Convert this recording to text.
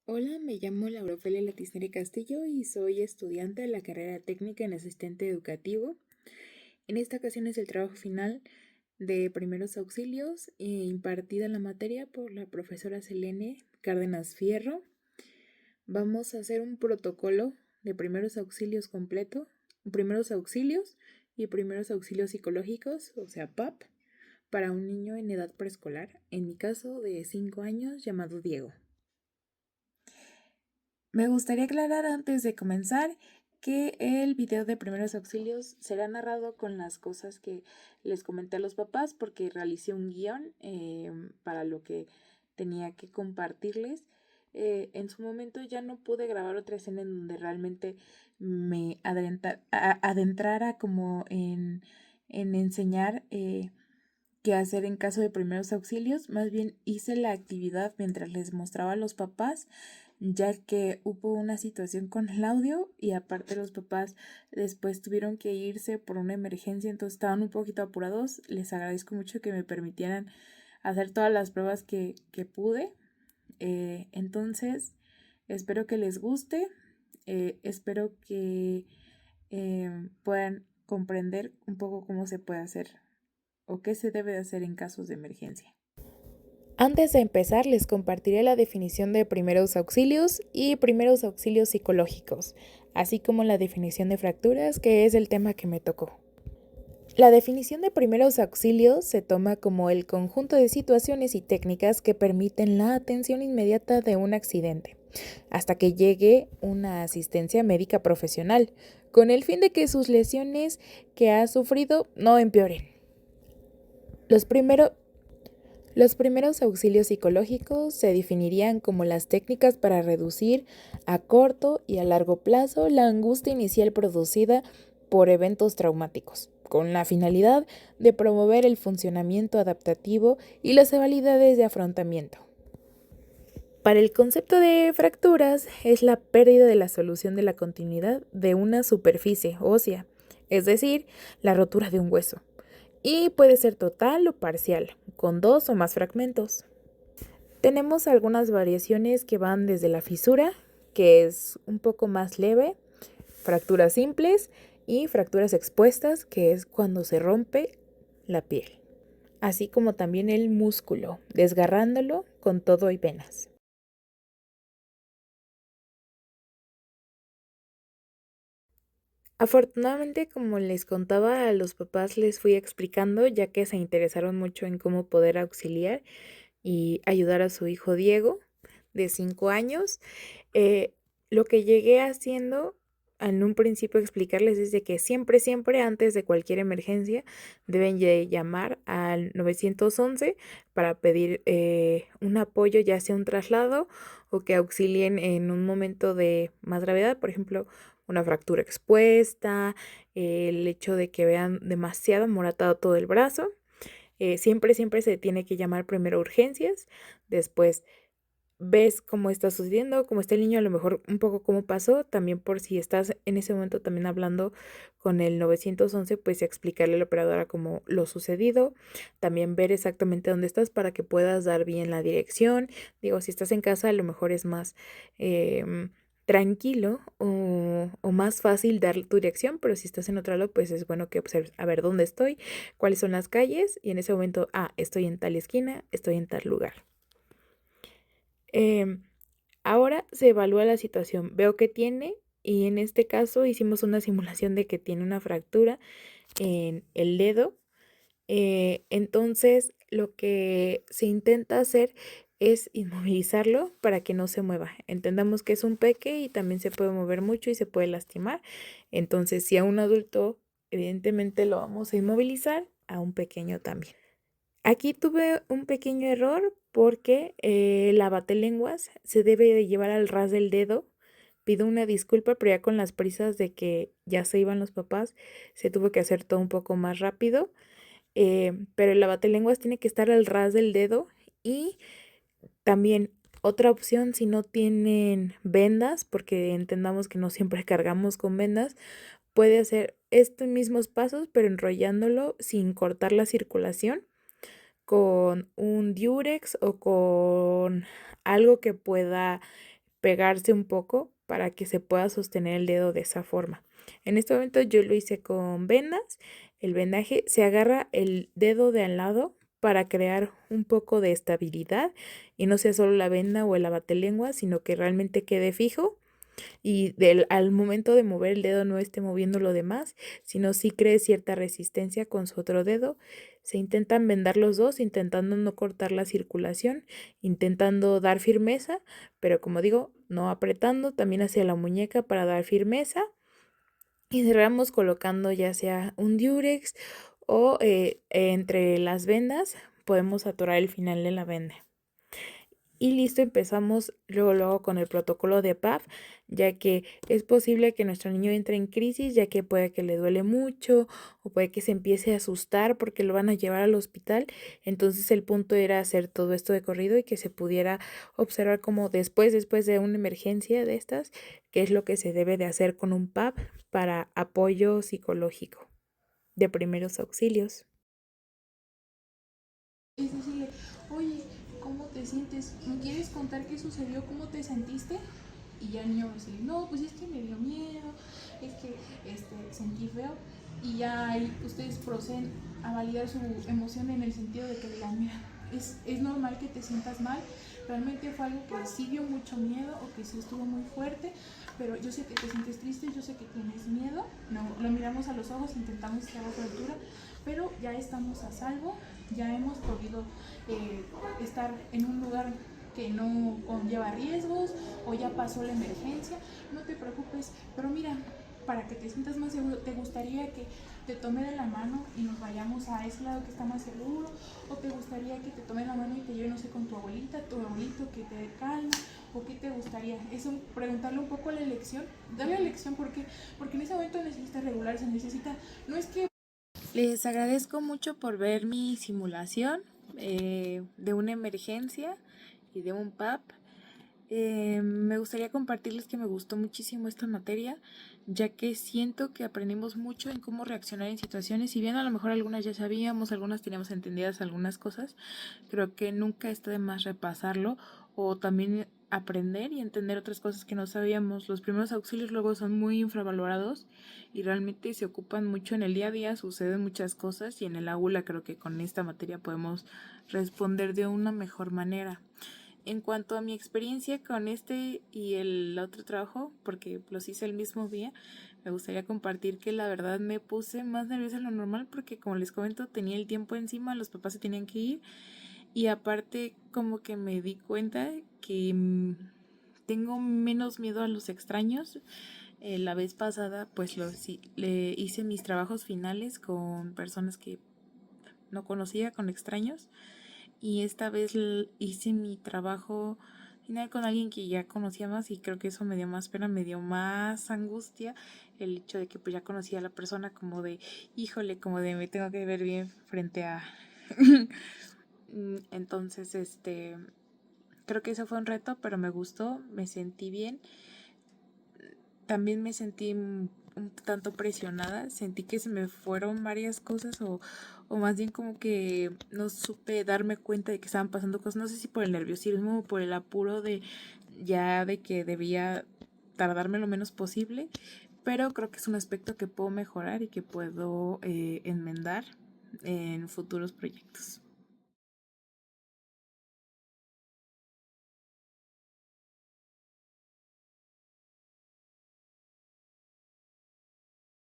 Hola, me llamo Laura Ofelia Latisneri Castillo y soy estudiante de la carrera técnica en asistente educativo. En esta ocasión es el trabajo final de primeros auxilios impartida la materia por la profesora Selene Cárdenas Fierro. Vamos a hacer un protocolo de primeros auxilios completo, primeros auxilios y primeros auxilios psicológicos, o sea, PAP, para un niño en edad preescolar, en mi caso de 5 años, llamado Diego. Me gustaría aclarar antes de comenzar que el video de primeros auxilios será narrado con las cosas que les comenté a los papás porque realicé un guión para lo que tenía que compartirles. En su momento ya no pude grabar otra escena en donde realmente me adentrara como en enseñar qué hacer en caso de primeros auxilios. Más bien hice la actividad mientras les mostraba a los papás, ya que hubo una situación con el audio y aparte los papás después tuvieron que irse por una emergencia, entonces estaban un poquito apurados. Les agradezco mucho que me permitieran hacer todas las pruebas que pude. Entonces, espero que les guste, espero que puedan comprender un poco cómo se puede hacer o qué se debe de hacer en casos de emergencia. Antes de empezar, les compartiré la definición de primeros auxilios y primeros auxilios psicológicos, así como la definición de fracturas, que es el tema que me tocó. La definición de primeros auxilios se toma como el conjunto de situaciones y técnicas que permiten la atención inmediata de un accidente, hasta que llegue una asistencia médica profesional, con el fin de que sus lesiones que ha sufrido no empeoren. Los primeros auxilios psicológicos se definirían como las técnicas para reducir a corto y a largo plazo la angustia inicial producida por eventos traumáticos, con la finalidad de promover el funcionamiento adaptativo y las habilidades de afrontamiento. Para el concepto de fracturas es la pérdida de la solución de la continuidad de una superficie ósea, es decir, la rotura de un hueso. Y puede ser total o parcial, con 2 o más fragmentos. Tenemos algunas variaciones que van desde la fisura, que es un poco más leve, fracturas simples y fracturas expuestas, que es cuando se rompe la piel, así como también el músculo, desgarrándolo con todo y venas. Afortunadamente, como les contaba, a los papás les fui explicando, ya que se interesaron mucho en cómo poder auxiliar y ayudar a su hijo Diego, de 5 años. Eh, lo que llegué haciendo en un principio explicarles es de que siempre, siempre antes de cualquier emergencia deben llamar al 911 para pedir un apoyo, ya sea un traslado o que auxilien en un momento de más gravedad, por ejemplo, una fractura expuesta, el hecho de que vean demasiado moratado todo el brazo. Siempre, siempre se tiene que llamar primero urgencias, después ves cómo está sucediendo, cómo está el niño, a lo mejor un poco cómo pasó, también por si estás en ese momento también hablando con el 911, pues explicarle a la operadora como lo sucedido, también ver exactamente dónde estás para que puedas dar bien la dirección. Digo, si estás en casa, a lo mejor es más tranquilo o más fácil dar tu dirección, pero si estás en otro lado, pues es bueno que observes, a ver dónde estoy, cuáles son las calles y en ese momento, estoy en tal esquina, estoy en tal lugar. Em, Ahora se evalúa la situación, veo que tiene y en este caso hicimos una simulación de que tiene una fractura en el dedo. Entonces lo que se intenta hacer es inmovilizarlo para que no se mueva. Entendamos que es un peque y también se puede mover mucho y se puede lastimar. Entonces, si a un adulto, evidentemente lo vamos a inmovilizar, a un pequeño también. Aquí tuve un pequeño error porque el abatelenguas se debe de llevar al ras del dedo. Pido una disculpa, pero ya con las prisas de que ya se iban los papás, se tuvo que hacer todo un poco más rápido. Pero el abatelenguas tiene que estar al ras del dedo y también otra opción si no tienen vendas, porque entendamos que no siempre cargamos con vendas, puede hacer estos mismos pasos, pero enrollándolo sin cortar la circulación con un diurex o con algo que pueda pegarse un poco para que se pueda sostener el dedo de esa forma. En este momento yo lo hice con vendas. El vendaje se agarra el dedo de al lado para crear un poco de estabilidad y no sea solo la venda o el abatelengua, sino que realmente quede fijo y al momento de mover el dedo no esté moviendo lo demás, sino sí cree cierta resistencia con su otro dedo. Se intentan vendar los dos, intentando no cortar la circulación, intentando dar firmeza, pero como digo, no apretando, también hacia la muñeca para dar firmeza. Y cerramos colocando ya sea un diurex o entre las vendas podemos atorar el final de la venda. Y listo, empezamos luego con el protocolo de PAP, ya que es posible que nuestro niño entre en crisis, ya que puede que le duele mucho o puede que se empiece a asustar porque lo van a llevar al hospital. Entonces el punto era hacer todo esto de corrido y que se pudiera observar como después de una emergencia de estas, qué es lo que se debe de hacer con un PAP para apoyo psicológico de primeros auxilios. Es decirle, oye, ¿cómo te sientes? ¿Me quieres contar qué sucedió? ¿Cómo te sentiste? Y ya el niño va a decir, no, pues es que me dio miedo, es que sentí feo. Y ya ahí ustedes proceden a validar su emoción en el sentido de que digan, mira, es normal que te sientas mal, realmente fue algo que sí dio mucho miedo o que sí estuvo muy fuerte, pero yo sé que te sientes triste, yo sé que tienes miedo, no, lo miramos a los ojos, intentamos hacer apertura, pero ya estamos a salvo, ya hemos podido estar en un lugar que no conlleva riesgos o ya pasó la emergencia, no te preocupes, pero mira, para que te sientas más seguro, ¿te gustaría que te tome de la mano y nos vayamos a ese lado que está más seguro? ¿O te gustaría que te tome la mano y te lleve, no sé, con tu abuelita, tu abuelito, que te dé calma? ¿O qué te gustaría? Eso, preguntarle un poco a la elección, darle la elección porque en ese momento necesita regularse, necesita, no es que... Les agradezco mucho por ver mi simulación de una emergencia y de un PAP. Me gustaría compartirles que me gustó muchísimo esta materia, ya que siento que aprendimos mucho en cómo reaccionar en situaciones. Si bien a lo mejor algunas ya sabíamos, algunas teníamos entendidas algunas cosas, creo que nunca está de más repasarlo o también aprender y entender otras cosas que no sabíamos. Los primeros auxilios luego son muy infravalorados y realmente se ocupan mucho en el día a día, suceden muchas cosas y en el aula creo que con esta materia podemos responder de una mejor manera. En cuanto a mi experiencia con este y el otro trabajo, porque los hice el mismo día, me gustaría compartir que la verdad me puse más nerviosa de lo normal porque como les comento tenía el tiempo encima, los papás se tenían que ir y aparte como que me di cuenta que tengo menos miedo a los extraños. La vez pasada pues le hice mis trabajos finales con personas que no conocía, con extraños, y esta vez hice mi trabajo final con alguien que ya conocía más y creo que eso me dio más pena, me dio más angustia el hecho de que pues ya conocía a la persona, como de híjole, como de me tengo que ver bien frente a entonces creo que eso fue un reto, pero me gustó, me sentí bien. También me sentí un tanto presionada, sentí que se me fueron varias cosas o más bien como que no supe darme cuenta de que estaban pasando cosas, no sé si por el nerviosismo o por el apuro de ya de que debía tardarme lo menos posible, pero creo que es un aspecto que puedo mejorar y que puedo enmendar en futuros proyectos.